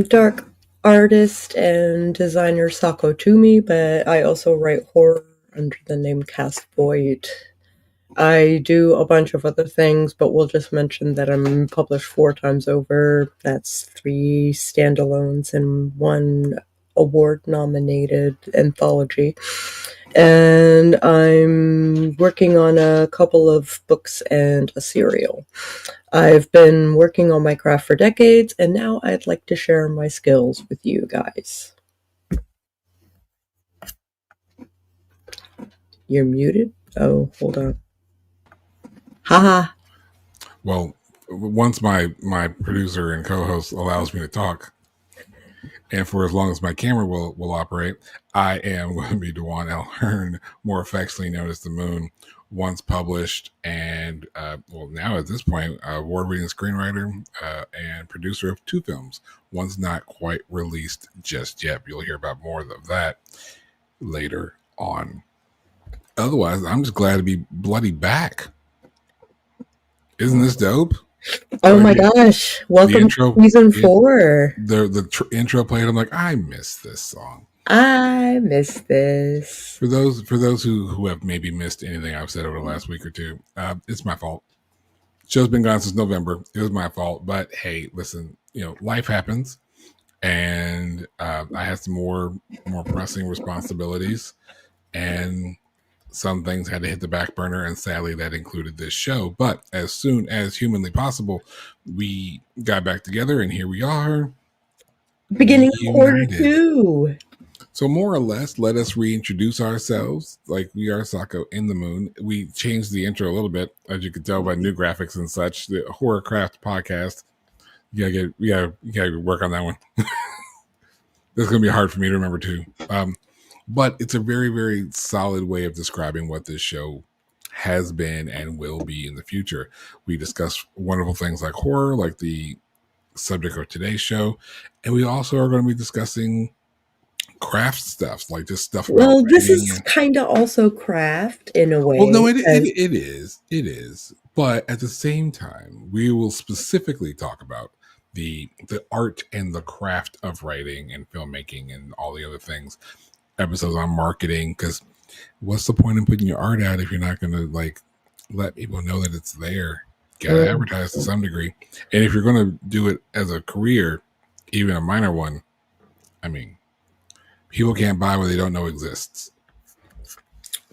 dark artist and designer Sako but I also write horror under the name Cast Void. I do a bunch of other things, but we'll just mention that I'm published 4 times over. That's 3 standalones and 1 award-nominated anthology. And I'm working on a couple of books and a serial. I've been working on my craft for decades, and now I'd like to share my skills with you guys. You're muted? Oh, hold on. Haha. Well, once my producer and co-host allows me to talk, and for as long as my camera will operate, I am going to be Dewan L. Hearn, more affectionately known as the Moon, once published and, now at this point, award-winning screenwriter and producer of 2 films. One's not quite released just yet. You'll hear about more of that later on. Otherwise, I'm just glad to be bloody back. Isn't this dope? Oh my gosh. Welcome to season 4. The intro played. I'm like, I miss this song. I miss this. For those who have maybe missed anything I've said over the last week or two, it's my fault. Show's been gone since November. It was my fault. But hey, listen, life happens, and I had some more pressing responsibilities, and some things had to hit the back burner, and sadly that included this show. But as soon as humanly possible, we got back together, and here we are. Beginning of quarter 2. So more or less, let us reintroduce ourselves. Like, we are Sako in the Moon. We changed the intro a little bit, as you could tell by new graphics and such. The Horror Craft Podcast. You gotta work on that one. That's gonna be hard for me to remember too. But it's a very, very solid way of describing what this show has been and will be in the future. We discuss wonderful things like horror, like the subject of today's show. And we also are going to be discussing craft stuff, like just stuff. Well, this is kind of also craft in a way. Well, no, it is. It is. But at the same time, we will specifically talk about the art and the craft of writing and filmmaking and all the other things. Episodes on marketing, because what's the point in putting your art out if you're not going to let people know that it's there? Gotta advertise to some degree. And if you're going to do it as a career, even a minor one, I mean, people can't buy what they don't know exists.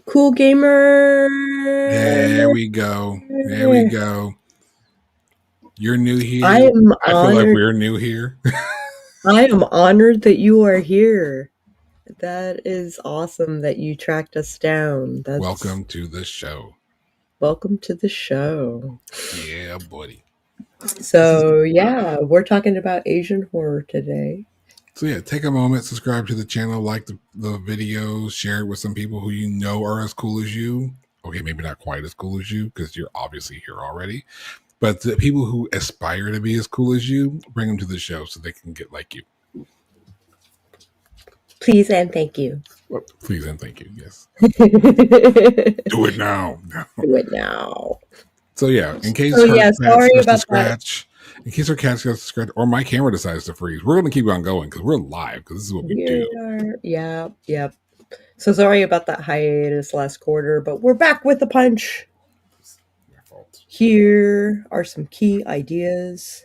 Cool gamer. There we go. You're new here. I feel like we're new here. I am honored that you are here. That is awesome that you tracked us down. Welcome to the show. Welcome to the show. Yeah, buddy. So, we're talking about Asian horror today. So, take a moment, subscribe to the channel, like the video, share it with some people who you know are as cool as you. Okay, maybe not quite as cool as you, because you're obviously here already. But the people who aspire to be as cool as you, bring them to the show so they can get like you. Please and thank you. Well, please and thank you, yes. Do it now. Do it now. So, in case sorry about scratch, in case our cats got to scratch, or my camera decides to freeze, we're going to keep on going because we're live, because this is what we do. Yep. So sorry about that hiatus last quarter, but we're back with a punch. Here are some key ideas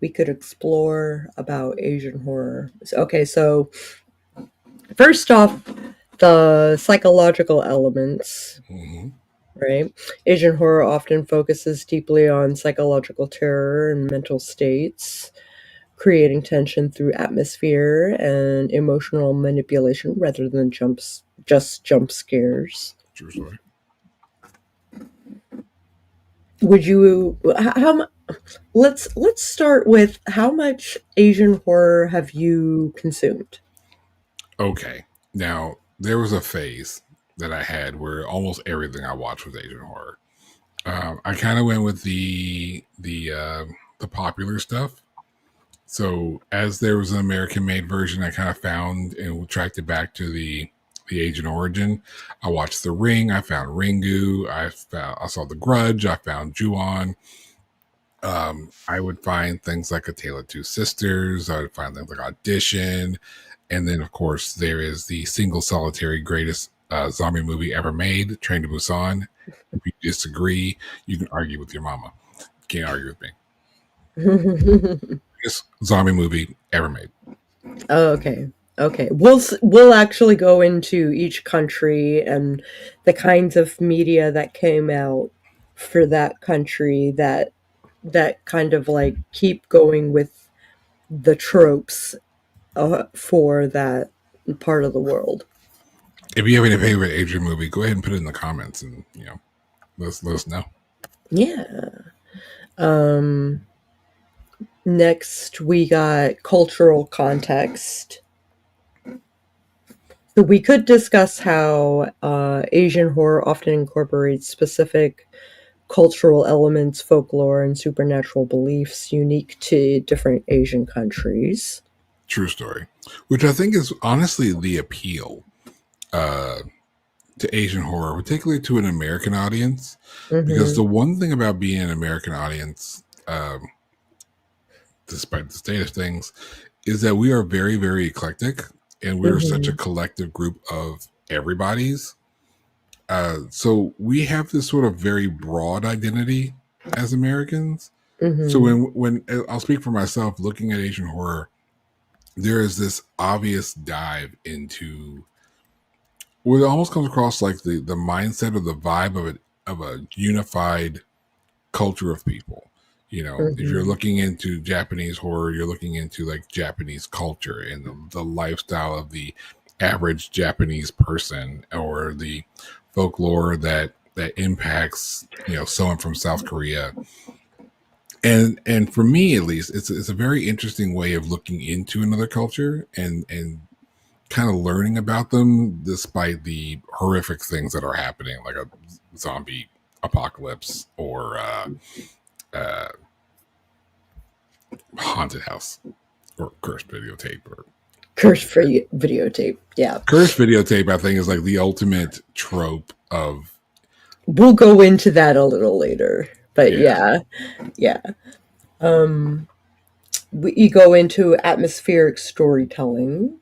we could explore about Asian horror. Okay, so first off, the psychological elements, right? Asian horror often focuses deeply on psychological terror and mental states, creating tension through atmosphere and emotional manipulation rather than just jump scares. True story. Would you? Let's start with how much Asian horror have you consumed? Okay, now there was a phase that I had where almost everything I watched was Asian horror. I kind of went with the popular stuff. So as there was an American-made version, I kind of found and tracked it back to the Asian origin. I watched The Ring. I found Ringu. I saw The Grudge. I found Ju-on. I would find things like A Tale of Two Sisters. I would find things like Audition. And then, of course, there is the single solitary greatest zombie movie ever made, Train to Busan. If you disagree, you can argue with your mama. You can't argue with me. Greatest zombie movie ever made. Okay. Okay. We'll actually go into each country and the kinds of media that came out for that country that kind of like keep going with the tropes for that part of the world. If you have any favorite Asian movie, go ahead and put it in the comments, and let us know. Yeah. Um Next we got cultural context. So we could discuss how Asian horror often incorporates specific cultural elements, folklore, and supernatural beliefs unique to different Asian countries. True story, which I think is honestly the appeal uh, to Asian horror, particularly to an American audience. Because Mm-hmm. the one thing about being an American audience, despite the state of things, is that we are very, very eclectic, and we're such a Mm-hmm. collective group of everybody's. So we have this sort of very broad identity as Americans. So Mm-hmm. when I'll speak for myself, looking at Asian horror, there is this obvious dive into what almost comes across like the mindset or the vibe of a unified culture of people. If you're Mm-hmm. looking into Japanese horror, you're looking into like Japanese culture and the lifestyle of the average Japanese person, or the folklore that impacts someone from South Korea. And for me at least, it's a very interesting way of looking into another culture and kind of learning about them despite the horrific things that are happening, like a zombie apocalypse or uh, haunted house or cursed videotape. Or Cursed free videotape. Yeah. cursed videotape, I think, is like the ultimate trope of We'll go into that a little later. But yeah. yeah. Yeah. Um we go into atmospheric storytelling.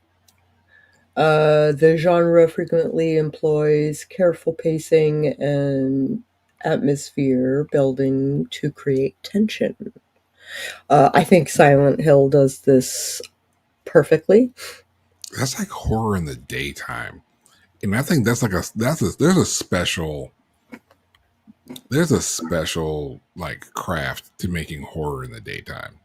The genre frequently employs careful pacing and atmosphere building to create tension. I think Silent Hill does this perfectly. That's like horror in the daytime, and I think that's like there's a special like craft to making horror in the daytime.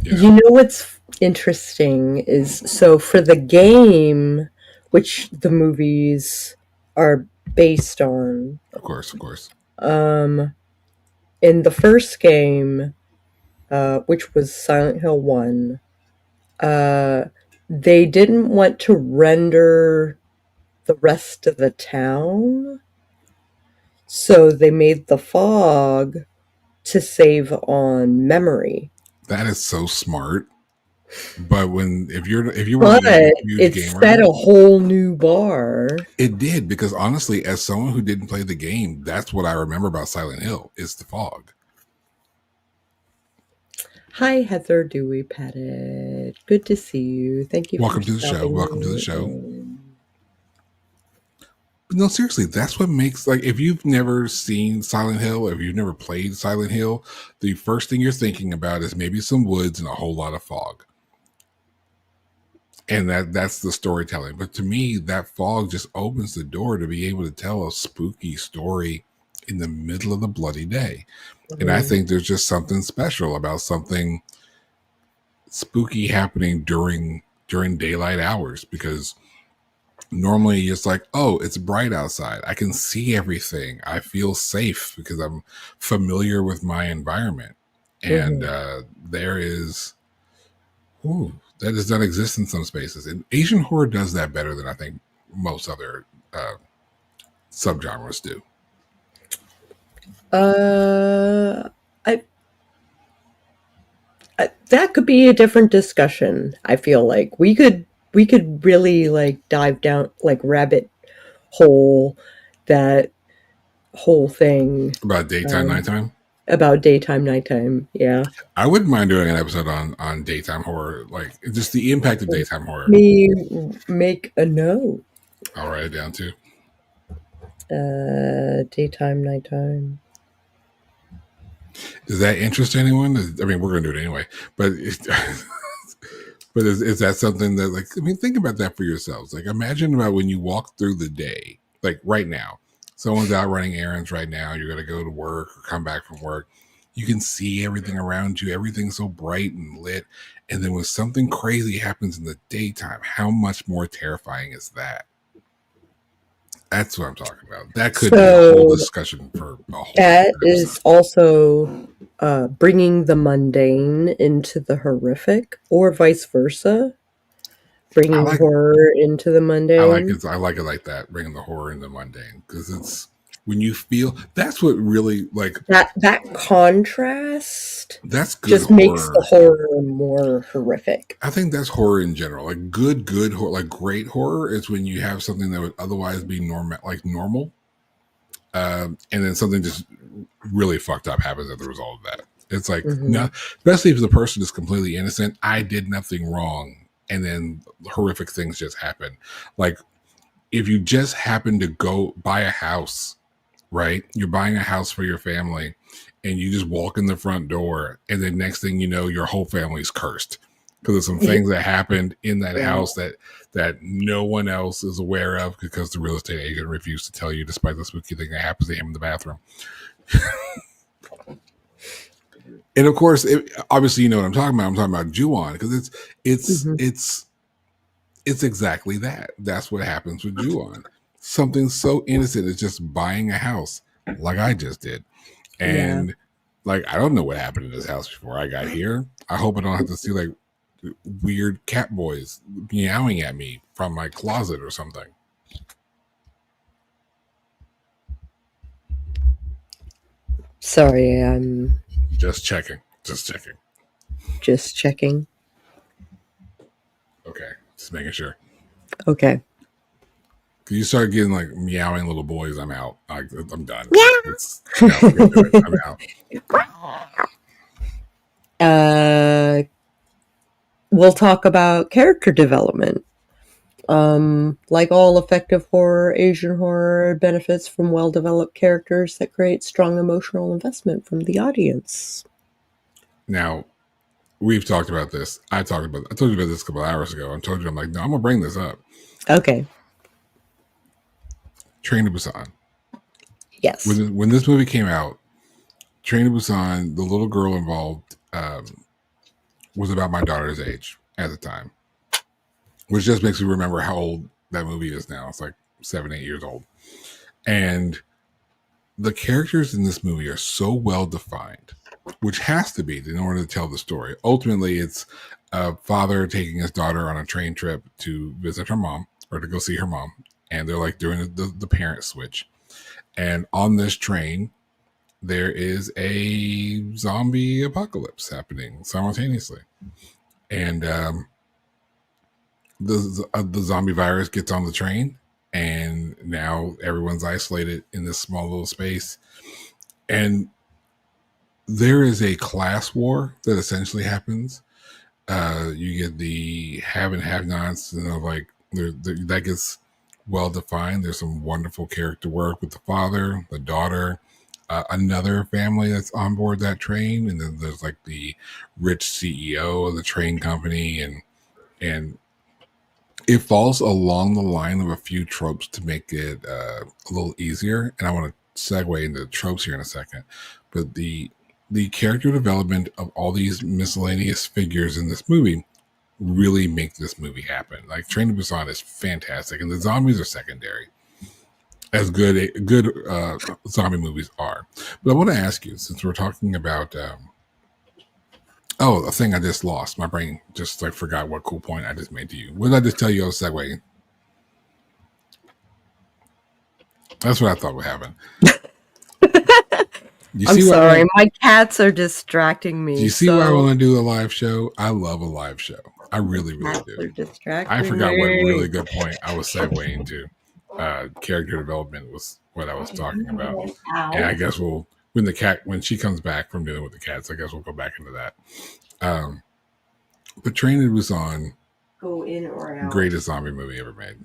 You know what's interesting is so for the game, which the movies are based on, Of course. um, in the first game, which was Silent Hill 1, uh, they didn't want to render the rest of the town, so they made the fog to save on memory. That is so smart. But if you weren't But a huge it gamer, set a whole new bar. it did, because honestly, as someone who didn't play the game, that's what I remember about Silent Hill is the fog. Hi, Heather Dewey Pettit. Good to see you. Thank you for Welcome to the show. stopping Welcome to the me show. in. But no, seriously, that's what makes, like, if you've never seen Silent Hill, if you've never played Silent Hill, the first thing you're thinking about is maybe some woods and a whole lot of fog. And that's the storytelling. But to me, that fog just opens the door to be able to tell a spooky story in the middle of the bloody day. And I Mhm. think there's just something special about something spooky happening during daylight hours, because normally it's like, oh, it's bright outside, I can see everything, I feel safe because I'm familiar with my environment. And Mhm. there is, ooh, that does not exist in some spaces, and Asian horror does that better than I think most other subgenres do. Uh, I, that could be a different discussion. I feel like we could really like dive down like rabbit hole that whole thing. About daytime, Um, nighttime. about daytime, nighttime. Yeah. I wouldn't mind doing an episode on daytime horror, like just the impact of daytime horror. Me make a note. I'll write it down too. Daytime, nighttime. Does that interest anyone? I mean, we're going to do it anyway, but but is that something that, like, I mean, think about that for yourselves. Like, imagine about when you walk through the day, like right now, someone's out running errands right now. You're going to go to work or come back from work. You can see everything around you. Everything's so bright and lit. And then when something crazy happens in the daytime, how much more terrifying is that? That's what I'm talking about. That could be a whole discussion for a whole. That is also bringing the mundane into the horrific, or vice versa. Bringing horror into the mundane. I like it like that. Bringing the horror into the mundane, because it's when you feel, that's what really, like, that contrast. That's good. Just horror makes the horror more horrific. I think that's horror in general. Like good horror, like great horror is when you have something that would otherwise be normal, and then something just really fucked up happens as a result of that. It's like, especially if the person is completely innocent. I did nothing wrong, and then horrific things just happen. Like if you just happen to go buy a house, right? You're buying a house for your family, and you just walk in the front door, and then next thing you know, your whole family's cursed because of some things that happened in that house that no one else is aware of because the real estate agent refused to tell you, despite the spooky thing that happens to him in the bathroom. And of course, obviously, you know what I'm talking about. I'm talking about Ju-on, because it's exactly that. That's what happens with Ju-on. Something so innocent as just buying a house, like I just did. And like, I don't know what happened in this house before I got here. I hope I don't have to see like weird cat boys meowing at me from my closet or something. Sorry, I'm just checking. Okay, just making sure. Okay. Cause you start getting like meowing little boys, I'm out. I'm done. I'm out. We'll talk about character development. Like all effective horror, Asian horror benefits from well-developed characters that create strong emotional investment from the audience. Now, we've talked about this. I told you about this a couple hours ago. I told you, I'm like, no, I'm gonna bring this up. Okay. Train to Busan. Yes. When this movie came out, Train to Busan, the little girl involved was about my daughter's age at the time, which just makes me remember how old that movie is now. It's like 7-8 years old. And the characters in this movie are so well defined, which has to be in order to tell the story. Ultimately, it's a father taking his daughter on a train trip to visit her mom, or to go see her mom. And they're like doing the parent switch. And on this train, there is a zombie apocalypse happening simultaneously. And the zombie virus gets on the train, and now everyone's isolated in this small little space. And there is a class war that essentially happens. You get the have and have-nots, like that gets well defined. There's some wonderful character work with the father, the daughter, another family that's on board that train, and then there's like the rich CEO of the train company, and it falls along the line of a few tropes to make it a little easier. And I want to segue into the tropes here in a second, but the character development of all these miscellaneous figures in this movie really make this movie happen. Like Train to Busan is fantastic, and the zombies are secondary, as good zombie movies are. But I want to ask you, since we're talking about a thing I just lost. My brain just like forgot what cool point I just made to you. What did I just tell you I was segueing? That's what I thought would happen. I'm sorry, my cats are distracting me. Do you see why I want to do a live show? I love a live show. I really, really do. I forgot what really good point I was segueing to. Character development was what I was talking about. And I guess we'll when she comes back from dealing with the cats. I guess we'll go back into that. But Train to Busan, Go in or out. greatest zombie movie ever made.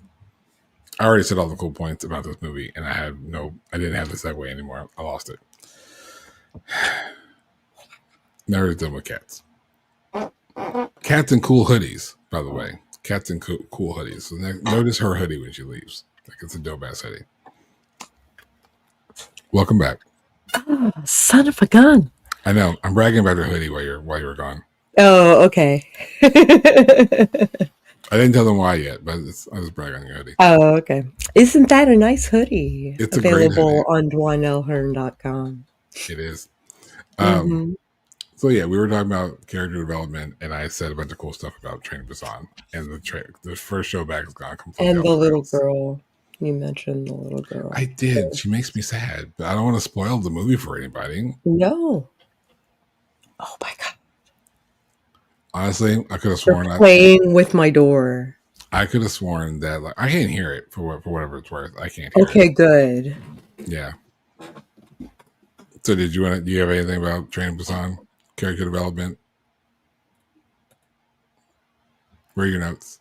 I already said all the cool points about this movie, and I didn't have the segue anymore. I lost it. Never done with cats. Cats in cool hoodies, by the way. Cats in cool hoodies. So notice her hoodie when she leaves. Like, it's a dope ass hoodie. Welcome back. Oh, son of a gun. I know. I'm bragging about her hoodie while you were gone. Oh, okay. I didn't tell them why yet, but I was bragging on your hoodie. Oh, okay. Isn't that a nice hoodie? It's available on DwanellHearn.com. It is. Mm-hmm. So yeah, we were talking about character development, and I said a bunch of cool stuff about Train to Busan, and the first show back has gone completely. And the little girl. You mentioned the little girl. I did. She makes me sad, but I don't want to spoil the movie for anybody. No. Oh my god. Honestly, I could have sworn playing with my door. I could have sworn that I can't hear it for whatever it's worth. I can't hear it. Okay, good. Yeah. So do you have anything about Train to Busan? Character development? Where are your notes?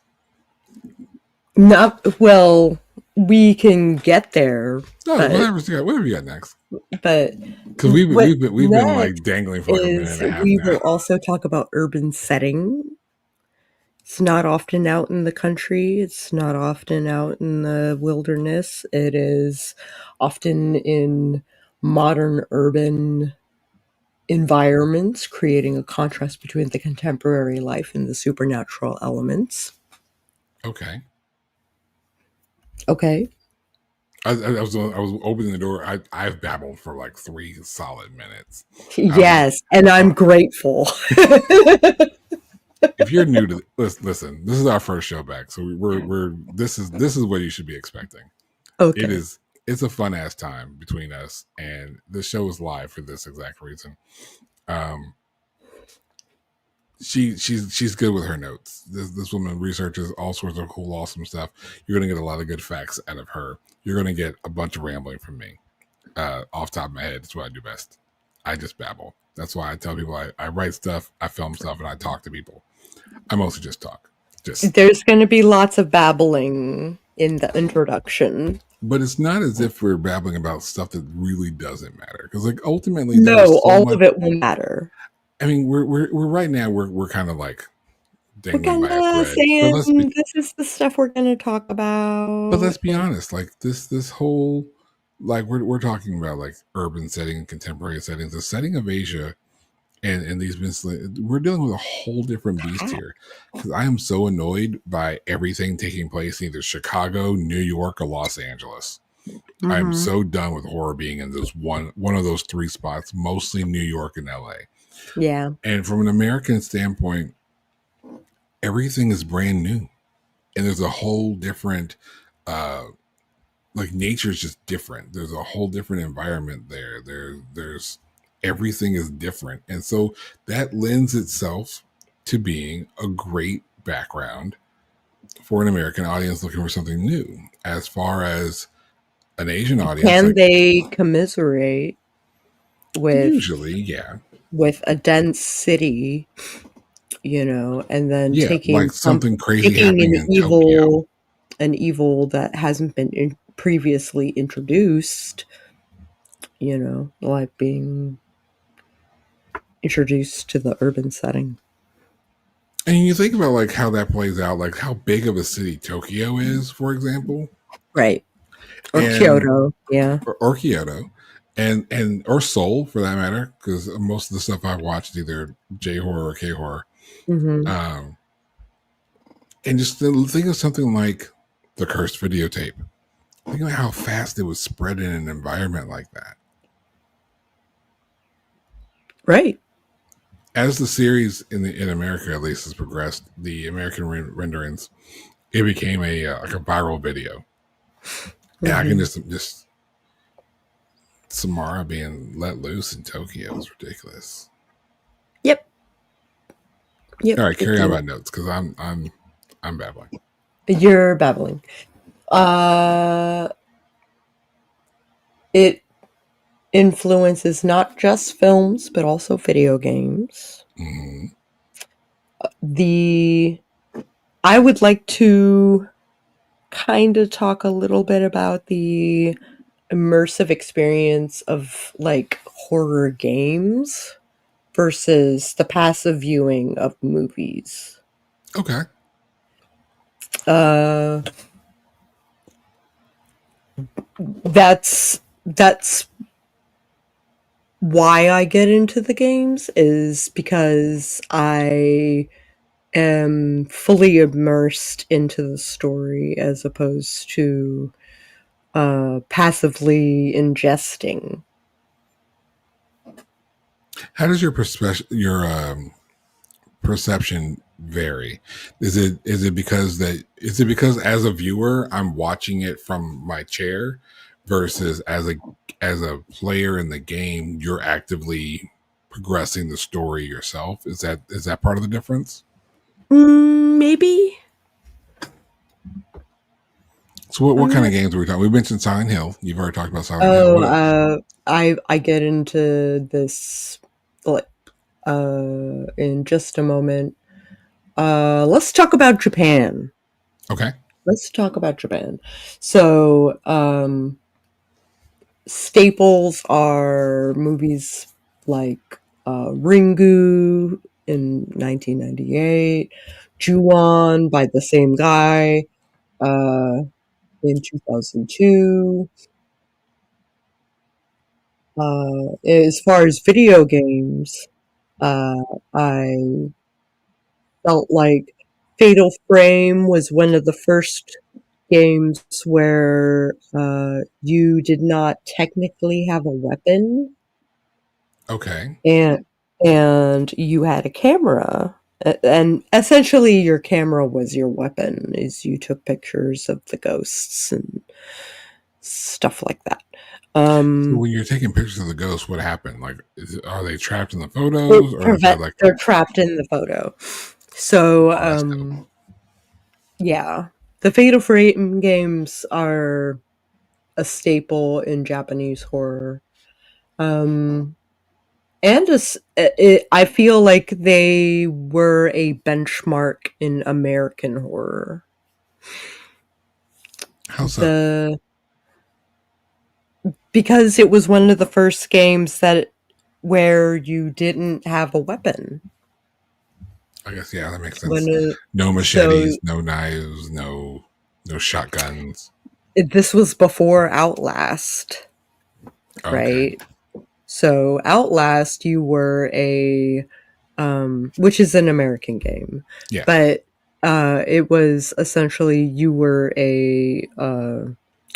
Not well. We can get there. No, whatever you got next. But because we've been like dangling for like a minute and a half. We will also talk about urban setting. It's not often out in the country. It's not often out in the wilderness. It is often in modern urban environments, creating a contrast between the contemporary life and the supernatural elements. Okay. I was opening the door. I've babbled for like 3 solid minutes. Yes, and I'm grateful. If you're new to listen, this is our first show back, so this is what you should be expecting. Okay. It's a fun ass time between us, and the show is live for this exact reason. She's good with her notes. This woman researches all sorts of cool, awesome stuff. You're gonna get a lot of good facts out of her. You're gonna get a bunch of rambling from me. Off the top of my head, that's what I do best. I just babble. That's why I tell people I write stuff, I film stuff, and I talk to people. I mostly just talk. There's going to be lots of babbling in the introduction. But it's not as if we're babbling about stuff that really doesn't matter. Because like ultimately, all of it will matter. I mean, we're right now we're kind of like dangling by a thread. Saying this is the stuff we're going to talk about. But let's be honest, like this whole like we're talking about like urban setting, contemporary settings, the setting of Asia, and these we're dealing with a whole different beast here. Because I am so annoyed by everything taking place in either Chicago, New York, or Los Angeles. Mm-hmm. I'm so done with horror being in this one of those 3 spots, mostly New York and LA. Yeah. And from an American standpoint, everything is brand new. And there's a whole different like nature's just different. There's a whole different environment there. There's everything is different. And so that lends itself to being a great background for an American audience looking for something new. As far as an Asian audience, can they commiserate with usually, yeah, with a dense city, and then taking like something crazy happening in Tokyo. An evil that hasn't been previously introduced, like being introduced to the urban setting. And you think about like how that plays out, like how big of a city Tokyo is, for example. Right. Or Kyoto. Yeah. Or Kyoto. And or Seoul for that matter, because most of the stuff I've watched is either J-horror or K-horror. Mm-hmm. And just think of something like The Cursed Videotape. Think about how fast it was spread in an environment like that. Right. As the series in America at least has progressed, the American renderings, it became a viral video. Mm-hmm. And I can just Samara being let loose in Tokyo is ridiculous. Yep. All right, carry on my notes because I'm babbling. You're babbling. It influences not just films, but also video games. Mm-hmm. I would like to kind of talk a little bit about the immersive experience of like horror games versus the passive viewing of movies. Okay. Uh, that's why I get into the games is because I am fully immersed into the story as opposed to passively ingesting. How does your perception vary? Is it because as a viewer I'm watching it from my chair versus as a player in the game you're actively progressing the story yourself? Is that part of the difference? Maybe. So what I'm kind of not. games are we talking? We mentioned Silent Hill. You've already talked about Silent Hill. Oh, What? I get into this like in just a moment. Let's talk about Japan. Okay. Let's talk about Japan. So, staples are movies like Ringu in 1998, Ju-on by the same guy uh, in 2002. As far as video games, uh, I felt like Fatal Frame was one of the first games where you did not technically have a weapon, Okay. and you had a camera, and essentially your camera was your weapon. Is you took pictures of the ghosts and stuff like that. So Um, when you're taking pictures of the ghosts, what happened? Like, are they trapped in the photos, or is that like? they're trapped in the photo. So Oh, that's dope. yeah, the Fatal Frame games are a staple in Japanese horror. Um, and I feel like they were a benchmark in American horror. How so? The Because it was one of the first games that where you didn't have a weapon. I guess yeah, that makes When sense. No so machetes, no knives, no shotguns. this was before Outlast, Okay. right? So Outlast, you were which is an American game, Yeah. but it was essentially you were a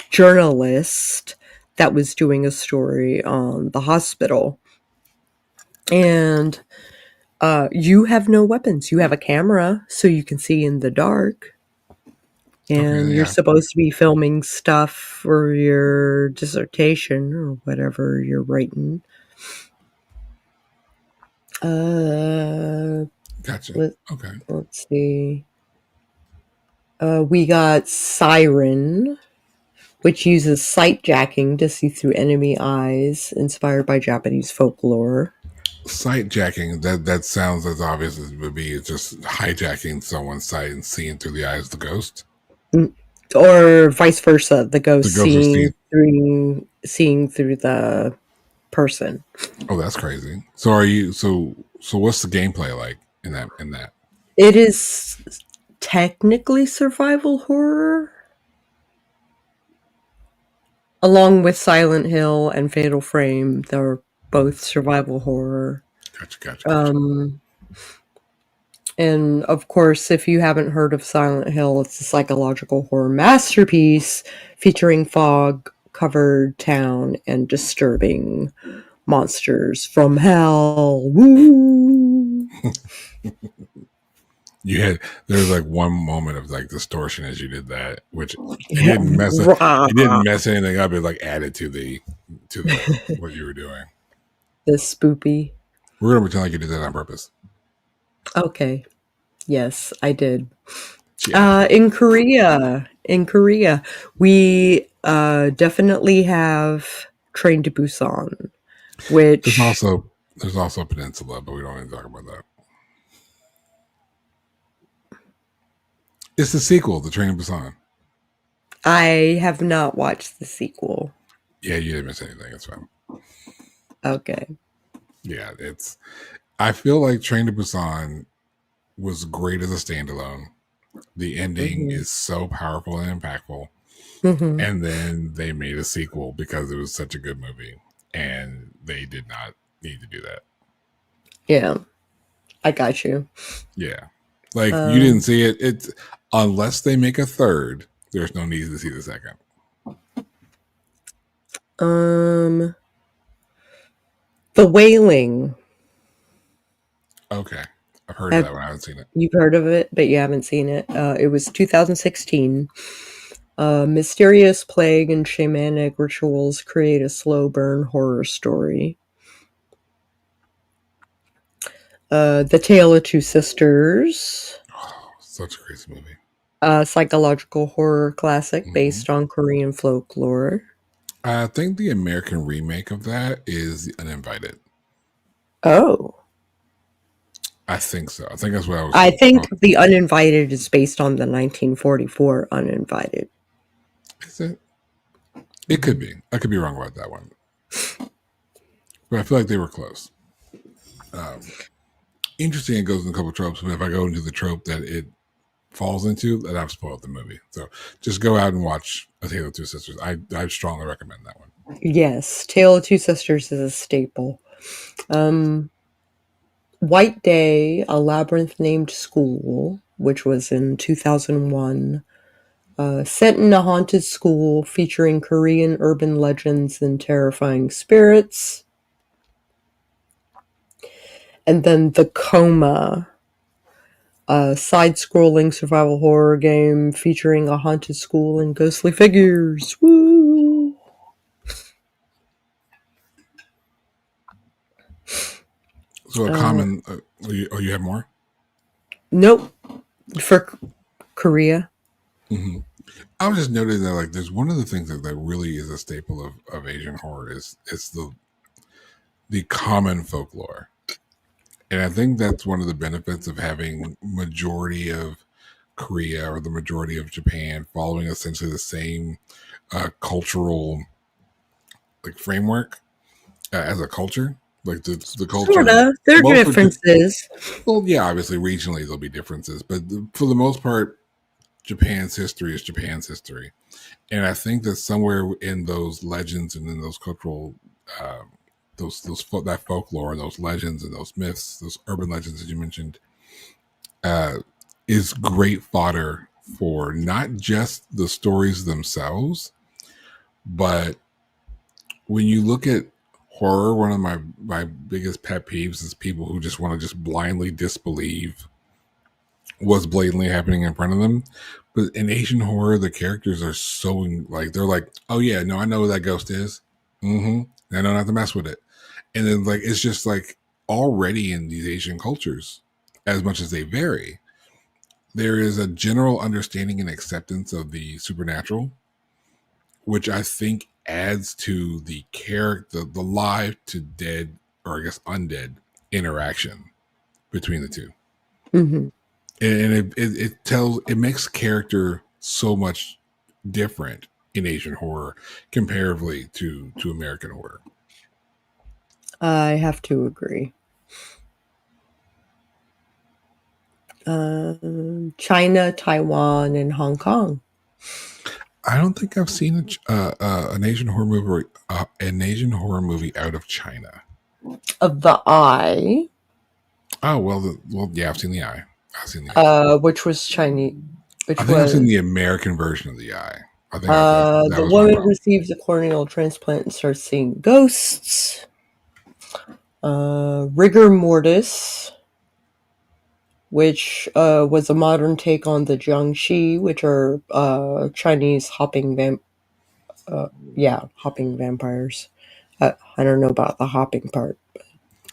journalist that was doing a story on the hospital, and you have no weapons. You have a camera, so you can see in the dark, Okay. and you're Yeah. supposed to be filming stuff for your dissertation or whatever you're writing. Uh, Gotcha. let, Okay. let's see. We got Siren, which uses sight jacking to see through enemy eyes, inspired by Japanese folklore. Sight jacking. That sounds as obvious as it would be. It's just hijacking someone's sight and seeing through the eyes of the ghost. Or vice versa, the The ghost ghost are seeing. seeing through the person. Oh, that's crazy. So are you? So what's the gameplay like in that? It is technically survival horror, along with Silent Hill and Fatal Frame. They're both survival horror. Gotcha. And of course, if you haven't heard of Silent Hill, it's a psychological horror masterpiece featuring fog covered town and disturbing monsters from hell. Woo! You had There's like one moment of like distortion as you did that, which it Yeah. didn't mess anything up. It like added to the what you were doing. This spoopy. We're gonna pretend like you did that on purpose. Okay. Yes, I did. Yeah. In Korea, we definitely have. Train to Busan, There's which also Peninsula, but we don't need to talk about that. It's the sequel, The Train to Busan. I have not watched the sequel. Yeah, you didn't miss anything. It's fine. Okay. Yeah, it's. I feel like Train to Busan was great as a standalone. The ending Mm-hmm. is so powerful and impactful. Mm-hmm. And then they made a sequel because it was such a good movie. And they did not need to do that. Yeah, I got you. Yeah. Like you didn't Um, see it. It's unless they make a third, there's no need to see the second. um, The Wailing. Okay. I've heard of Have that one. I haven't seen it. You've heard of it, but you haven't seen it. It was 2016. Mysterious plague and shamanic rituals create a slow burn horror story. The Tale of Two Sisters, Oh, such a crazy movie. a psychological horror classic Mm-hmm. based on Korean folklore. I think the American remake of that is Uninvited. Oh, I think so. I think that's what I was. I think Oh, The Uninvited is based on the 1944 Uninvited. is it? It could Mhm. be. I could be wrong about that one, but I feel like they were close. Interesting. It goes in a couple tropes, but if I go into the trope that it falls into, then I've spoiled the movie. So just go out and watch A Tale of Two Sisters. I strongly recommend that one. Yes, Tale of Two Sisters is a staple. Um, White Day, A Labyrinth Named School, which was in 2001, set in a haunted school featuring Korean urban legends and terrifying spirits. And then The Coma, a side scrolling survival horror game featuring a haunted school and ghostly figures. Woo! So a Uh, common. You have more? nope, for Korea. Mm-hmm. I was just noting that like there's one of the things that really is a staple of Asian horror is the common folklore. And I think that's one of the benefits of having majority of Korea or the majority of Japan following essentially the same cultural like framework as a culture. Like the culture, Sorta. There are most of differences. well, yeah, obviously regionally there'll be differences, but for the most part, Japan's history is Japan's history, and I think that somewhere in those legends and in those cultural, um, that folklore, those legends and those myths, those urban legends that you mentioned, uh, is great fodder for not just the stories themselves, but when you look at horror, one of my biggest pet peeves is people who just want to just blindly disbelieve what's blatantly happening in front of them. But in Asian horror, the characters are so like they're like, oh yeah, no, I know what that ghost is. Mm-hmm. I know not to mess with it. And then like it's just like already in these Asian cultures, as much as they vary, there is a general understanding and acceptance of the supernatural, which I think adds to the character, the live to dead, or I guess undead interaction between the two. Hmm. And it makes character so much different in Asian horror comparatively to American horror. I have to agree. China, Taiwan, and Hong Kong. I don't think I've seen an Asian horror movie out of China. Of the Eye, Oh well, yeah, I've seen the Eye. I've seen the Eye. which was Chinese, I which think I've seen was the American version of the Eye. I think that the was my woman problem. receives a corneal transplant and starts seeing ghosts. Rigor Mortis, which was a modern take on the Jiangshi, which are Chinese hopping vampires. I don't know about the hopping part.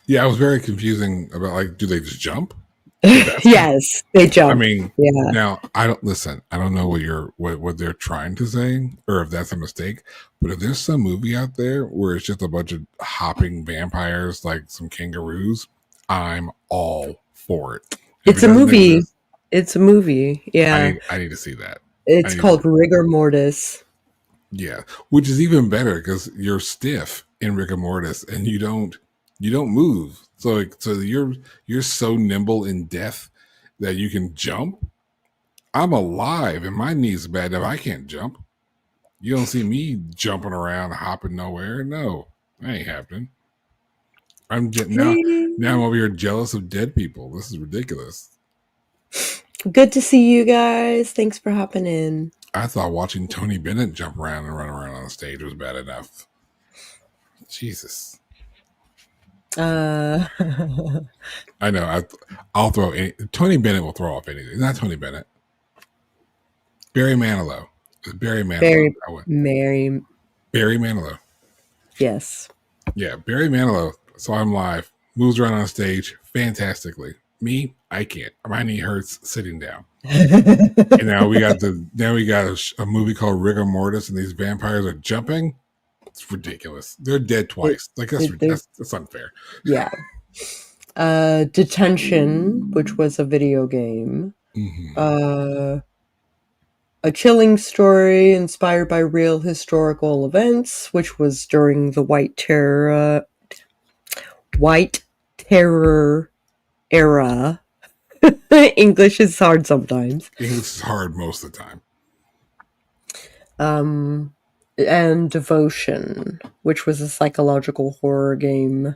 Yeah, I was very confusing about like, do they just jump? The best. Yes, they I jump. mean, Yeah. now I don't listen. I don't know what they're trying to say, or if that's a mistake. But if there's some movie out there where it's just a bunch of hopping vampires like some kangaroos, I'm all for it. If it It's a doesn't movie. exist, It's a movie. Yeah. I need to see that. I It's need to, called Rigor Mortis. yeah, which is even better because you're stiff in rigor mortis and you don't move. So you're so nimble in death that you can jump. I'm alive and my knees bad enough. I can't jump. You don't see me jumping around, hopping nowhere. No, that ain't happening. Now I'm over here jealous of dead people. This is ridiculous. Good to see you guys. Thanks for hopping in. I thought watching Tony Bennett jump around and run around on the stage was bad enough. Jesus. Uh, I know. I'll throw Tony Bennett will throw off anything. Not Tony Bennett. Barry Manilow. Barry Manilow. Mary. Barry Manilow. Yes. Yeah, Barry Manilow saw him live. Moves around on stage fantastically. Me, I can't. My knee hurts sitting down. And now we got a movie called Rigor Mortis, and these vampires are jumping. It's ridiculous. They're dead twice. That's unfair. Yeah. Detention, which was a video game. Mm-hmm. A chilling story inspired by real historical events, which was during the White Terror era. English is hard sometimes. English is hard most of the time. And Devotion, which was a psychological horror game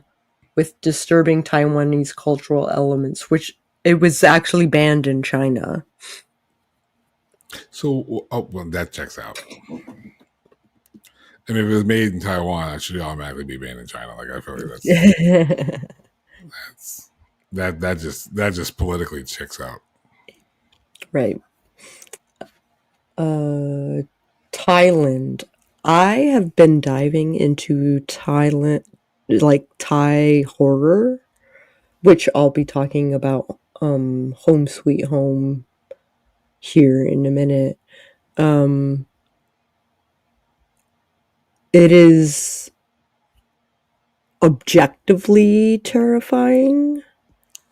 with disturbing Taiwanese cultural elements, which it was actually banned in China. So, well, that checks out. I mean, if it was made in Taiwan, it should automatically be banned in China. Like I feel like that just politically checks out. Right. Thailand. I have been diving into Thailand, like Thai horror, which I'll be talking about Home Sweet Home here in a minute. It is objectively terrifying,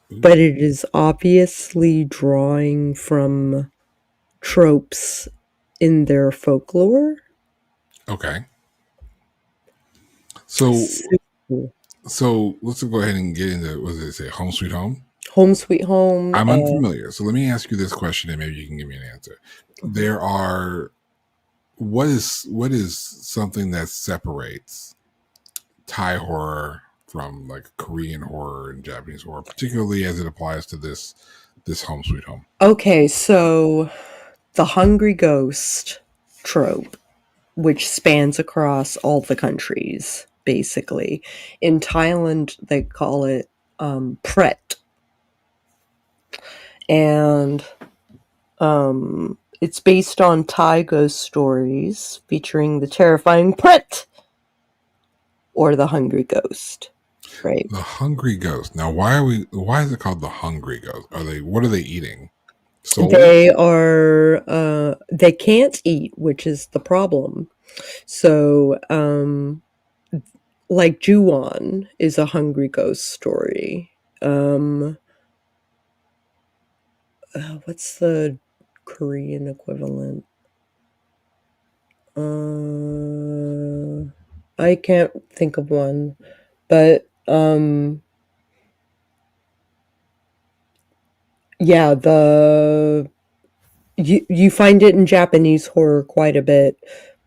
but it is obviously drawing from tropes in their folklore. Okay. So let's go ahead and get into, what does it say, Home Sweet Home? Home Sweet Home. I'm unfamiliar, so let me ask you this question, and maybe you can give me an answer. There are what is something that separates Thai horror from like Korean horror and Japanese horror, particularly as it applies to this Home Sweet Home? Okay, so the hungry ghost trope, which spans across all the countries, basically. In Thailand, they call it pret. And it's based on Thai ghost stories featuring the terrifying pret or the hungry ghost. Right. The Hungry Ghost. Now, why is it called the Hungry Ghost? What are they eating? Souls? They can't eat, which is the problem. So, like Ju-on is a hungry ghost story. What's the Korean equivalent? I can't think of one, but yeah, you find it in Japanese horror quite a bit,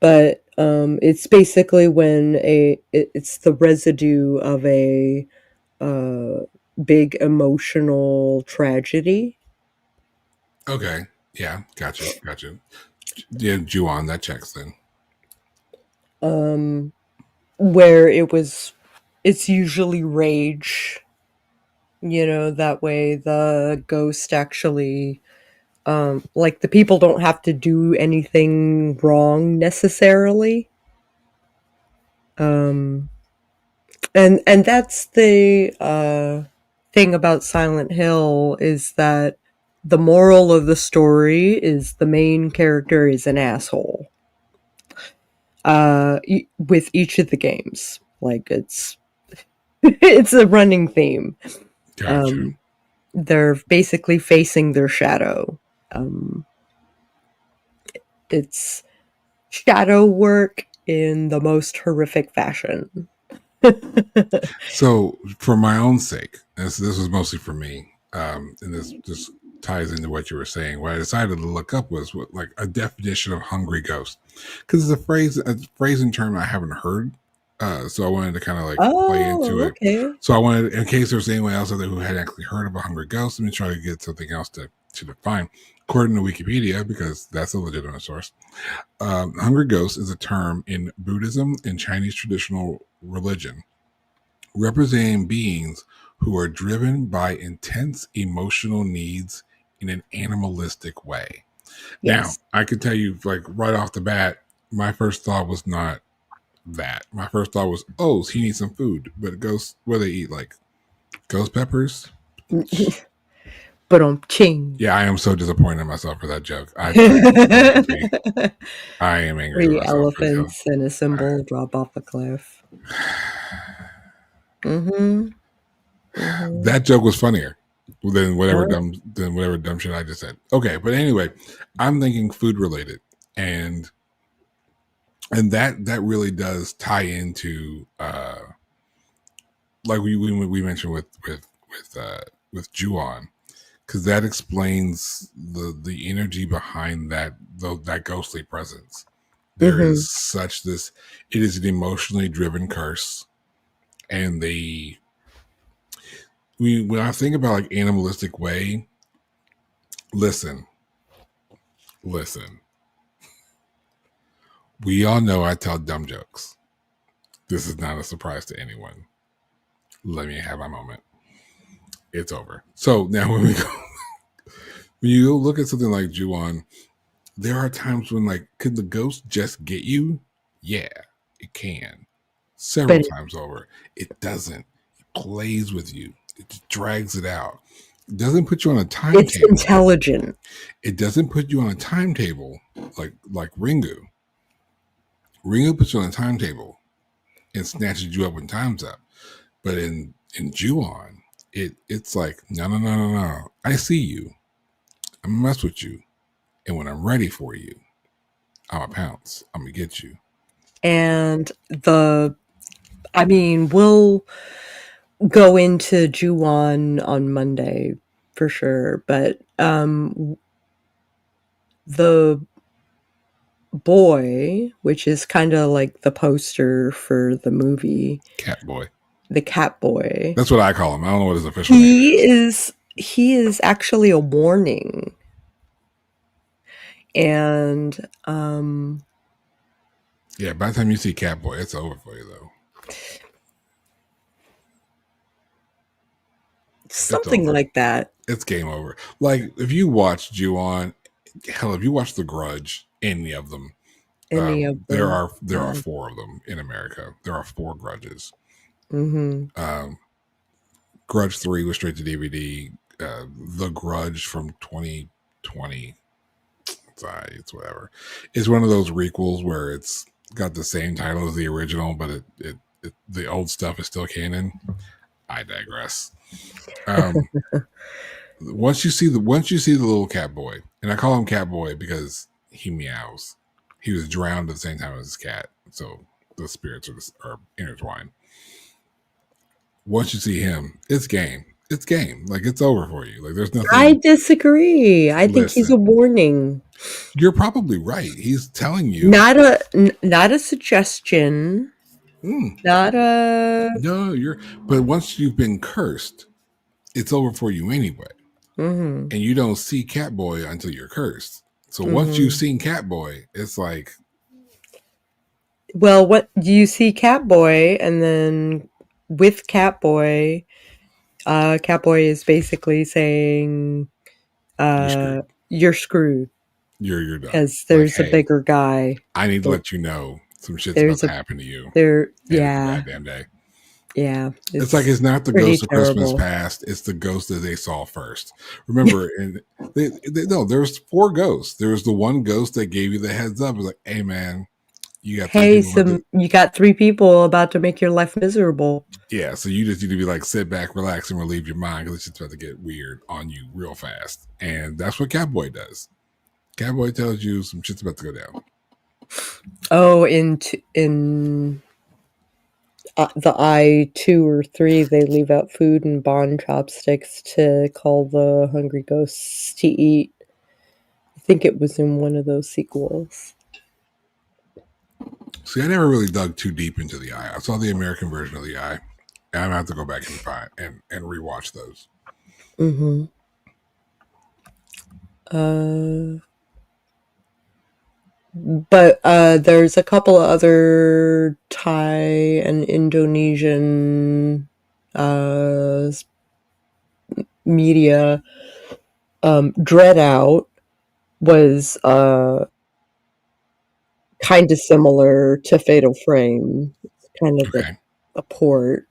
but it's basically when it's the residue of a big emotional tragedy. Okay. Yeah. Gotcha. Yeah, Ju-on, that checks then. Where it's usually rage. That way the ghost actually, like the people don't have to do anything wrong necessarily. And that's the thing about Silent Hill is that the moral of the story is the main character is an asshole. With each of the games, like it's a running theme. Gotcha. Um, they're basically facing their shadow. Um, it's shadow work in the most horrific fashion. So, for my own sake, this was mostly for me, and this just ties into what you were saying. What I decided to look up was like a definition of hungry ghost, because it's a phrase and term I haven't heard. So I wanted to kind of like play into Oh, it. okay. So I wanted, in case there's anyone else out there who had actually heard of a hungry ghost, let me try to get something else to define. According to Wikipedia, because that's a legitimate source, hungry ghost is a term in Buddhism and Chinese traditional religion representing beings who are driven by intense emotional needs in an animalistic way. Now, Yes. I can tell you, like right off the bat, my first thought was not that. My first thought was, oh, he needs some food. But ghosts, what do they eat? Like ghost peppers? But ching. Yeah, I am so disappointed in myself for that joke. I am angry. I am angry with 3 myself for the. elephants and a symbol drop off a cliff. Mm-hmm. Mm-hmm. That joke was funnier than whatever Oh. dumb shit I just said. Okay, but anyway, I'm thinking food related, and that really does tie into like we mentioned with Juon, because that explains the energy behind that ghostly presence. There Mm-hmm. is such this. It is an emotionally driven curse, and when I think about like animalistic way, listen. We all know I tell dumb jokes. This is not a surprise to anyone. Let me have my moment. It's over. So now when you look at something like Juon, there are times when like, could the ghost just get you? Yeah, it can. Several But times over. It doesn't. It plays with you. It just drags it out. It doesn't put you on a it's timetable. intelligent. It doesn't put you on a timetable like Ringu. Ringu puts you on a timetable and snatches you up when time's up. But in Juon, it's like, no. I see you. I'm gonna mess with you. And when I'm ready for you, I'm gonna pounce. I'm gonna get you. And we'll go into Juwon on Monday for sure. But the boy, which is kind of like the poster for the movie, Cat boy. the cat boy. That's what I call him. I don't know what his official name is. He is actually a warning. And Yeah, by the time you see Cat Boy, it's over for you though. something like that. It's game over. Like if you watch Ju-on, hell, if you watch The Grudge, any of them, there are 4 of them in America. There are 4 Grudges. Mm-hmm. Grudge 3 was straight to DVD. The Grudge from 2020, it's whatever. It's one of those requels where it's got the same title as the original, but the old stuff is still canon. I digress. Once you see the little cat boy, and I call him Cat Boy because he meows. He was drowned at the same time as his cat, so the spirits are intertwined. Once you see him, it's game. It's game. Like it's over for you. Like there's nothing. I disagree. I think he's a warning. You're probably right. He's telling you not a suggestion. Not a no. But once you've been cursed, it's over for you anyway. Mm-hmm. And you don't see Catboy until you're cursed. So once you've seen Catboy, it's like, well, what you see Catboy, and then with Catboy, Catboy is basically saying, "You're screwed." You're done. Because there's a bigger guy. I need to let you know some shit's about to happen to you. Yeah. Goddamn day. Yeah, It's like it's it's not the pretty ghost of Christmas terrible. past; it's the ghost that they saw first. Remember, and no, there's 4 ghosts. There was the one ghost that gave you the heads up. It was like, "Hey, man, you got 3 Hey, people about to." you got 3 people about to make your life miserable. Yeah, so you just need to be like, sit back, relax, and relieve your mind because it's just about to get weird on you real fast. And that's what Catboy does. Catboy tells you some shit's about to go down. Oh, in the I 2 or 3, they leave out food and bond chopsticks to call the hungry ghosts to eat. I think it was in one of those sequels. See, I never really dug too deep into the Eye. I saw the American version of the Eye. And I'm gonna have to go back and find and rewatch those. Mm-hmm. But there's a couple of other Thai and Indonesian media. Dread Out was kind of similar to Fatal Frame. It's kind of Okay. a port.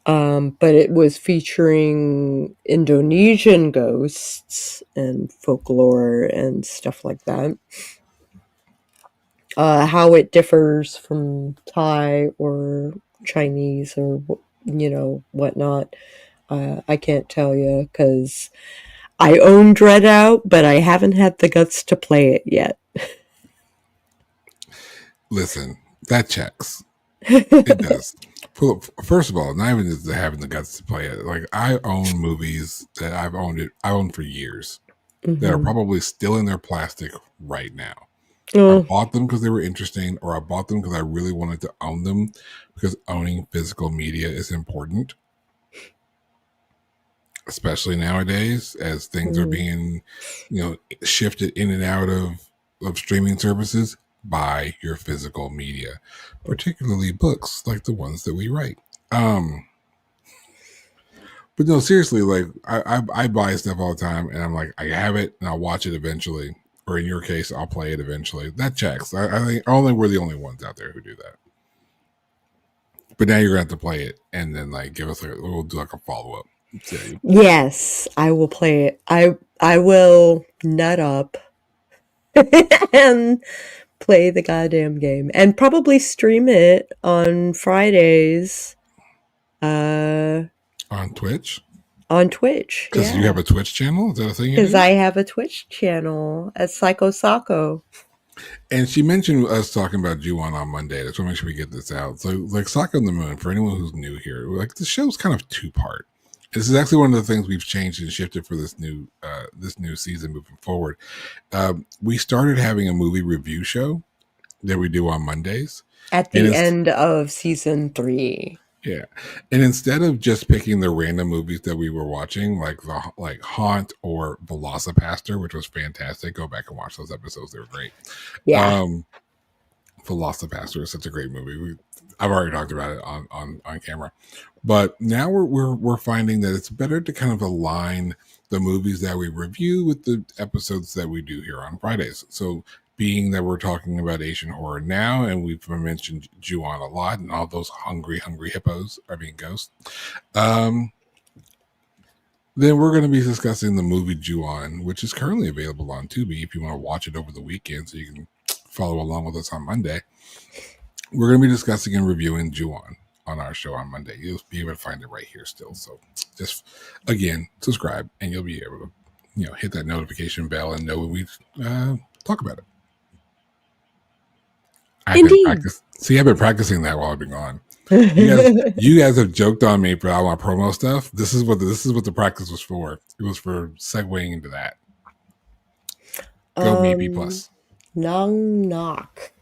But it was featuring Indonesian ghosts and folklore and stuff like that. How it differs from Thai or Chinese or whatnot, I can't tell you because I own Dread Out, but I haven't had the guts to play it yet. Listen, that checks. It does. First of all, not even just having the guts to play it. Like I own movies that I owned for years that are Mm-hmm. probably still in their plastic right now. I Oh, bought them because they were interesting, or I bought them because I really wanted to own them because owning physical media is important, especially nowadays as things are mm. being, shifted in and out of streaming services. Buy your physical media, particularly books like the ones that we write. But no, seriously, like I buy stuff all the time, and I'm like, I have it, and I'll watch it eventually, or in your case, I'll play it eventually. That checks. I think only we're the only ones out there who do that. But now you're gonna have to play it, and then like give us we'll do like a follow up. Yes, I will play it. I will nut up and play the goddamn game and probably stream it on Fridays uh On Twitch on Twitch. because you Yeah. have a Twitch channel. Is that a thing you Because do? I have a Twitch channel at Sako of Sako. And she mentioned us talking about Ju-on on Monday. That's why I make sure we get this out. So, like Sako on the Moon, for anyone who's new here, like the show's kind of 2-part. This is actually one of the things we've changed and shifted for this new season moving forward. We started having a movie review show that we do on Mondays, At and the it's end of season 3. yeah, and instead of just picking the random movies that we were watching, like Haunt or Velocipaster, which was fantastic, go back and watch those episodes; they were great. Yeah. Velocipaster is such a great movie. I've already talked about it on camera, but now we're finding that it's better to kind of align the movies that we review with the episodes that we do here on Fridays. So, being that we're talking about Asian horror now, and we've mentioned Ju-on a lot, and all those hungry hippos are being ghosts. Then we're going to be discussing the movie Ju-on, which is currently available on Tubi if you want to watch it over the weekend, so you can follow along with us on Monday. We're going to be discussing and reviewing Ju-on on our show on Monday. You'll be able to find it right here still. So just again, subscribe, and you'll be able to hit that notification bell and know when we talk about it. I've been practicing that while I've been gone. You guys have joked on me for all my promo stuff. This is what the practice was for. It was for segueing into that. Go me B plus. Nong Nok,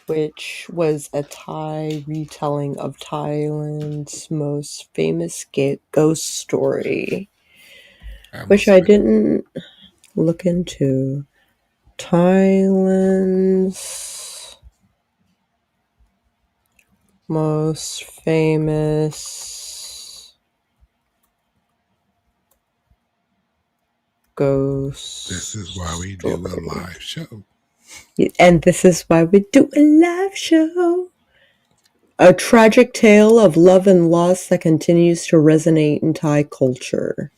which was a Thai retelling of Thailand's most famous ghost story, which I didn't look into. Thailand's most famous ghost. This is why we do a live show. And this is why we do a live show. A tragic tale of love and loss that continues to resonate in Thai culture.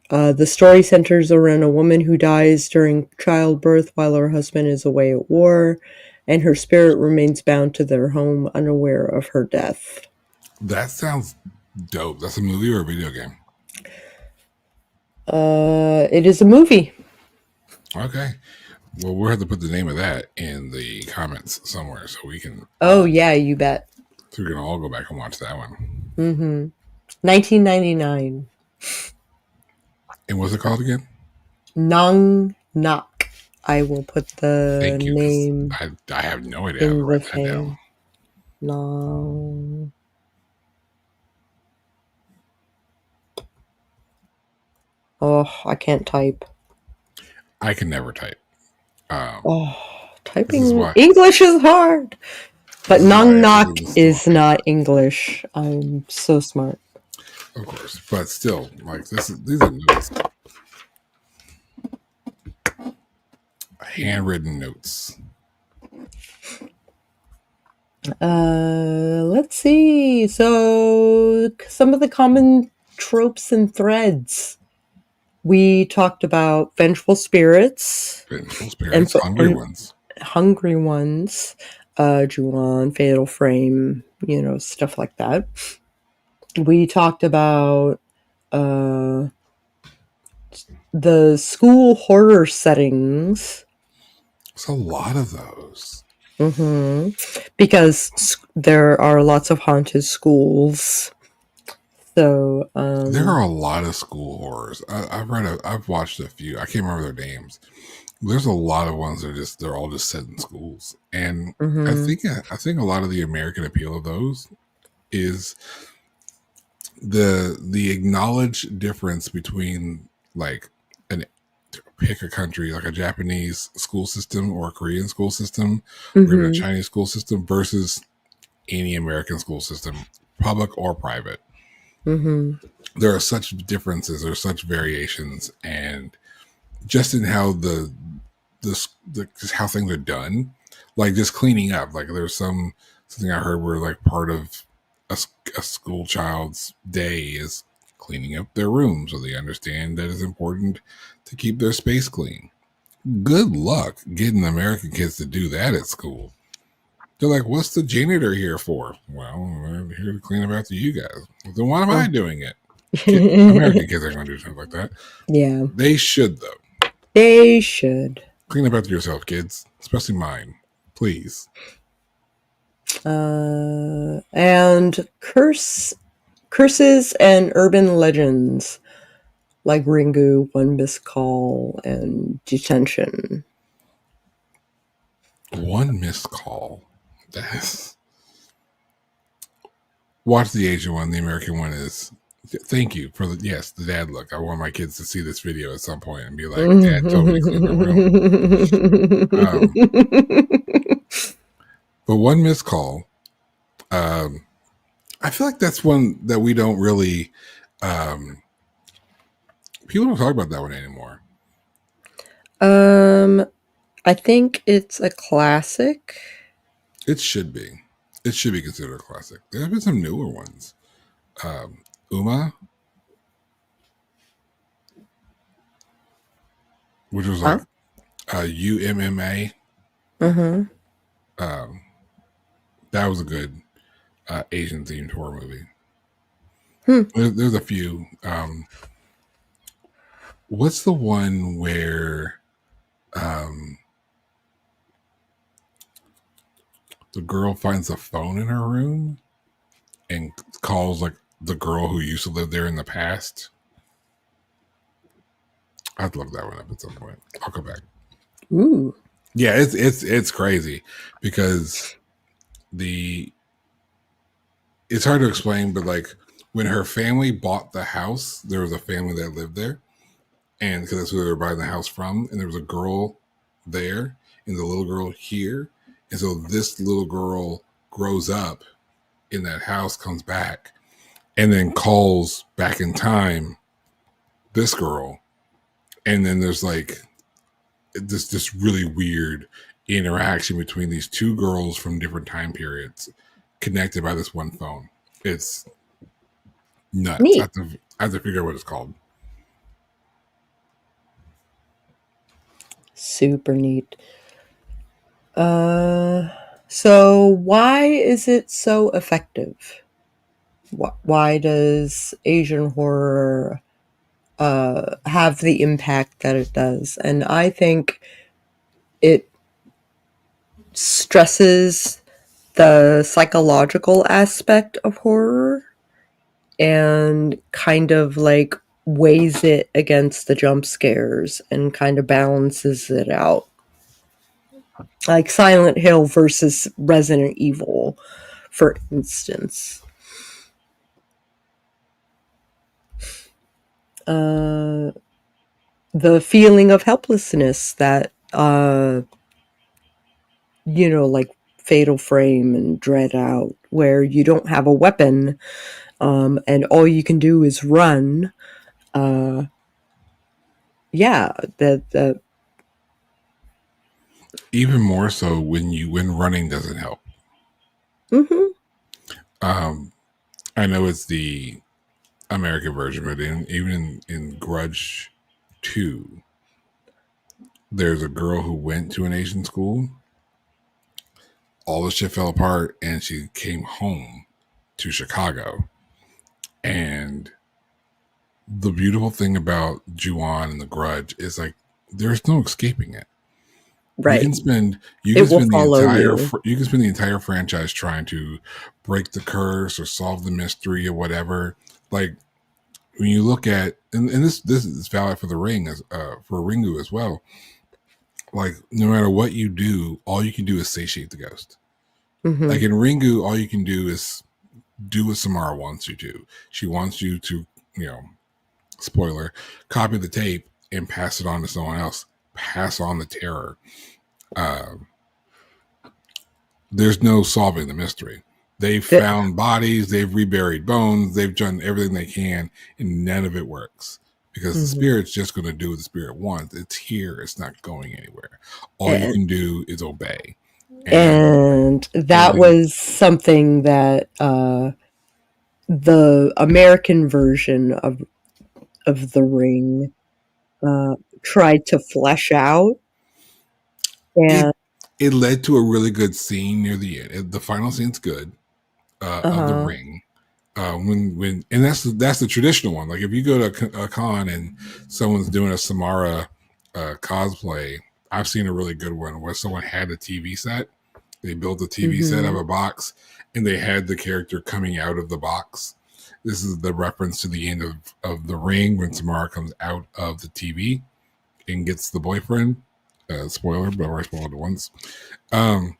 The story centers around a woman who dies during childbirth while her husband is away at war, and her spirit remains bound to their home, unaware of her death. That sounds dope. That's a movie or a video game? It is a movie. Okay. Well, we'll have to put the name of that in the comments somewhere so we can. Oh, yeah, you bet. So we're going to all go back and watch that one. 1999. And what's it called again? Nong Nok. I will put the Thank you. name. I have no idea how to in the write that thing. down. Nong. Oh, I can't type. I can never type. Typing English is hard. But Nong Nok is not English. I'm so smart. Of course. But still, like these are notes. Handwritten notes. Let's see. So some of the common tropes and threads. We talked about vengeful spirits. Hungry ones. Hungry ones. Juon, Fatal Frame, stuff like that. We talked about the school horror settings. There's a lot of those. Because there are lots of haunted schools. So there are a lot of school horrors. I've watched a few. I can't remember their names. There's a lot of ones that they're all just set in schools, and I think a lot of the American appeal of those is the acknowledged difference between like pick a country like a Japanese school system or a Korean school system or even a Chinese school system versus any American school system, public or private. There are such differences, there are such variations, and just in how how things are done, like just cleaning up. Like there's something I heard where like part of a school child's day is cleaning up their room so they understand that it's important to keep their space clean. Good luck getting American kids to do that at school. They're like, what's the janitor here for? Well, I'm here to clean up after you guys. Then why am I doing it? American kids aren't going to do something like that. Yeah. They should, though. They should. Clean up after yourself, kids. Especially mine. Please. And curses and urban legends like Ringu, One Missed Call, and Detention. One Missed Call. That's... Watch the Asian one. The American one is... Thank you for the dad look. I want my kids to see this video at some point and be like, Dad totally cleaned the room. But One Missed Call, I feel like that's one that we don't really... people don't talk about that one anymore. I think it's a classic. It should be. It should be considered a classic. There have been some newer ones. Uma, which was like UMMA. That was a good Asian themed horror movie. There's a few. What's the one where the girl finds a phone in her room and calls like the girl who used to live there in the past? I'd look that one up at some point. I'll come back. Ooh. Yeah, it's crazy because it's hard to explain, but like when her family bought the house, there was a family that lived there, and because that's who they were buying the house from, and there was a girl there and the little girl here, and so this little girl grows up in that house, comes back, and then calls back in time this girl, and then there's like this really weird interaction between these two girls from different time periods, connected by this one phone. It's nuts. Neat. I have to figure out what it's called. Super neat. So why is it so effective? Why does Asian horror have the impact that it does? And I think it stresses the psychological aspect of horror and kind of like weighs it against the jump scares and kind of balances it out. Like Silent Hill versus Resident Evil, for instance. The feeling of helplessness that, like Fatal Frame and Dread Out, where you don't have a weapon and all you can do is run. That Even more so when running doesn't help. I know it's the American version, but even in Grudge 2, there's a girl who went to an Asian school. All the shit fell apart, and she came home to Chicago. And the beautiful thing about Ju-on and the Grudge is like there's no escaping it. right. You can spend the entire franchise trying to break the curse or solve the mystery or whatever. Like when you look at and this is valid for the Ring as for Ringu as well. Like no matter what you do, all you can do is satiate the ghost. Mm-hmm. Like in Ringu, all you can do is do what Samara wants you to. She wants you to, spoiler, copy the tape and pass it on to someone else. Pass on the terror. There's no solving the mystery. They've found bodies, they've reburied bones, they've done everything they can, and none of it works. Because the spirit's just going to do what the spirit wants. It's here. It's not going anywhere. All you can do is obey. And that was something that the American version of the Ring tried to flesh out. And it led to a really good scene near the end. The final scene's good of the Ring. And that's the traditional one. Like if you go to a con and someone's doing a Samara cosplay, I've seen a really good one where someone had a TV set. They built a TV set out of a box, and they had the character coming out of the box. This is the reference to the end of the Ring when Samara comes out of the TV and gets the boyfriend. Spoiler, but I already spoiled it once. But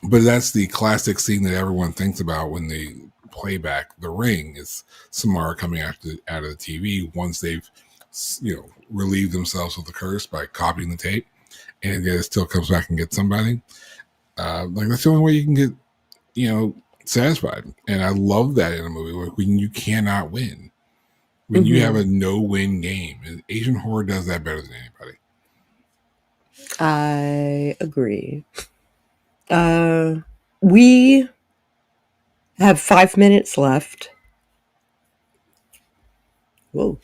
that's the classic scene that everyone thinks about when they play back the Ring is Samara coming out of the TV once they've relieved themselves of the curse by copying the tape, and then it still comes back and gets somebody. Like that's the only way you can get satisfied. And I love that in a movie when you cannot win, when you have a no-win game. And Asian horror does that better than anybody. I agree. We have 5 minutes left. Whoa.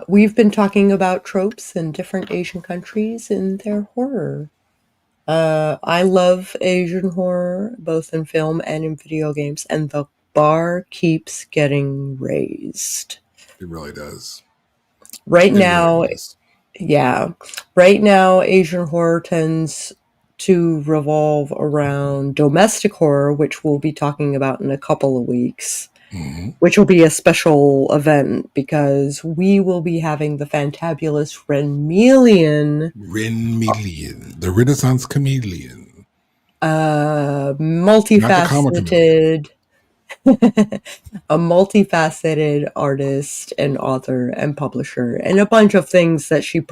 We've been talking about tropes in different Asian countries and their horror. I love Asian horror, both in film and in video games, and the bar keeps getting raised. It really does. Right now, Asian horror tends to revolve around domestic horror, which we'll be talking about in a couple of weeks, which will be a special event because we will be having the fantabulous Renmelian, the Renaissance chameleon, multifaceted, a multifaceted artist and author and publisher, and a bunch of things that she'll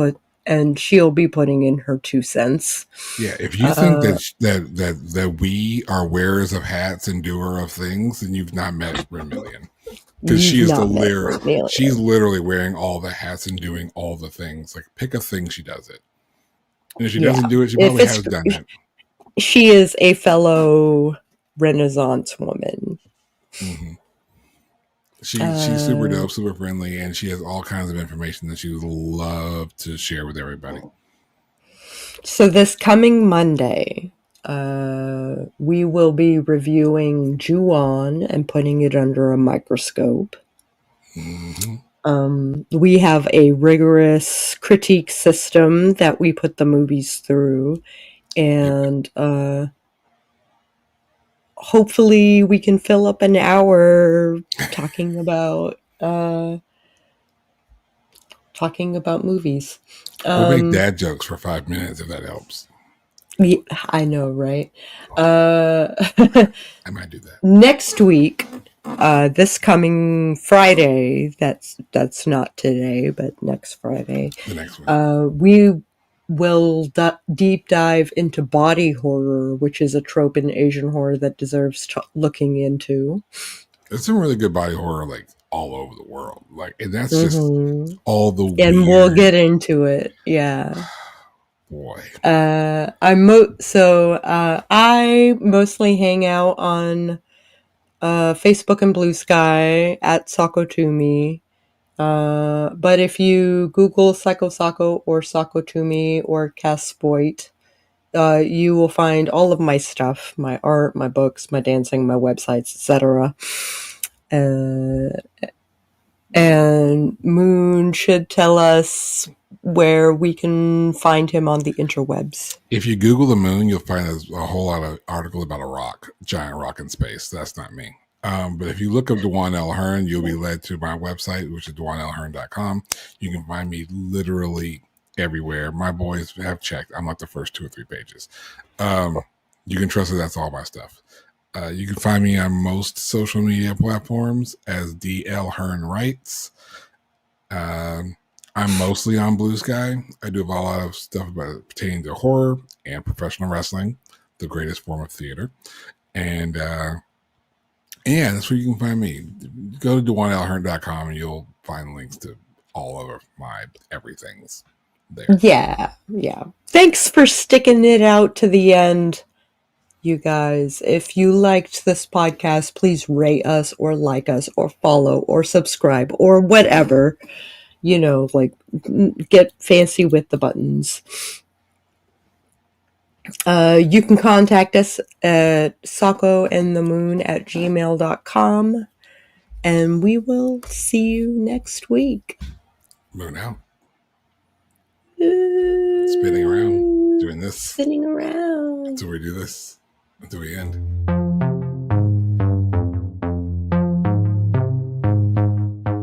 be putting in her 2 cents. Yeah, if you think that we are wearers of hats and doer of things, then you've not met Renmelian. Because she's literally wearing all the hats and doing all the things. Like pick a thing, she does it. And if she doesn't do it, she probably has done it. She is a fellow Renaissance woman. Mm-hmm. She's super dope, super friendly, and she has all kinds of information that she would love to share with everybody. So this coming Monday, we will be reviewing Ju-on and putting it under a microscope. Mm-hmm. We have a rigorous critique system that we put the movies through, and hopefully we can fill up an hour talking about movies. We'll make dad jokes for 5 minutes if that helps. Yeah, I know, right? I might do that. Next week, this coming Friday, that's not today, but next Friday, The next one. we will deep dive into body horror, which is a trope in Asian horror that deserves looking into. There's some really good body horror, like all over the world, like, and that's just all the and weird. we'll get into it. Yeah. Boy. I mostly hang out on Facebook and Blue Sky at Sako to me. But if you Google Sako of Sako or Sako to me or Caspoit, you will find all of my stuff, my art, my books, my dancing, my websites, etc. And Moon should tell us where we can find him on the interwebs. If you Google the moon, you'll find a whole lot of article about a giant rock in space. That's not me. But if you look up Dewan L. Hearn, you'll be led to my website, which is dewanlhearn.com. You can find me literally everywhere. My boys have checked. I'm like the first 2 or 3 pages. You can trust that that's all my stuff. You can find me on most social media platforms as DL Hearn Writes. I'm mostly on Blue Sky. I do a lot of stuff pertaining to horror and professional wrestling, the greatest form of theater. And yeah, that's where you can find me. Go to dewanlhearn.com and you'll find links to all of my everythings there. Yeah. Thanks for sticking it out to the end, you guys. If you liked this podcast, please rate us or like us or follow or subscribe or whatever. Like, get fancy with the buttons. You can contact us at sakoandthemoon@gmail.com, and we will see you next week. Moon out. Spinning around, doing this. Spinning around. Until we do this. Until we end.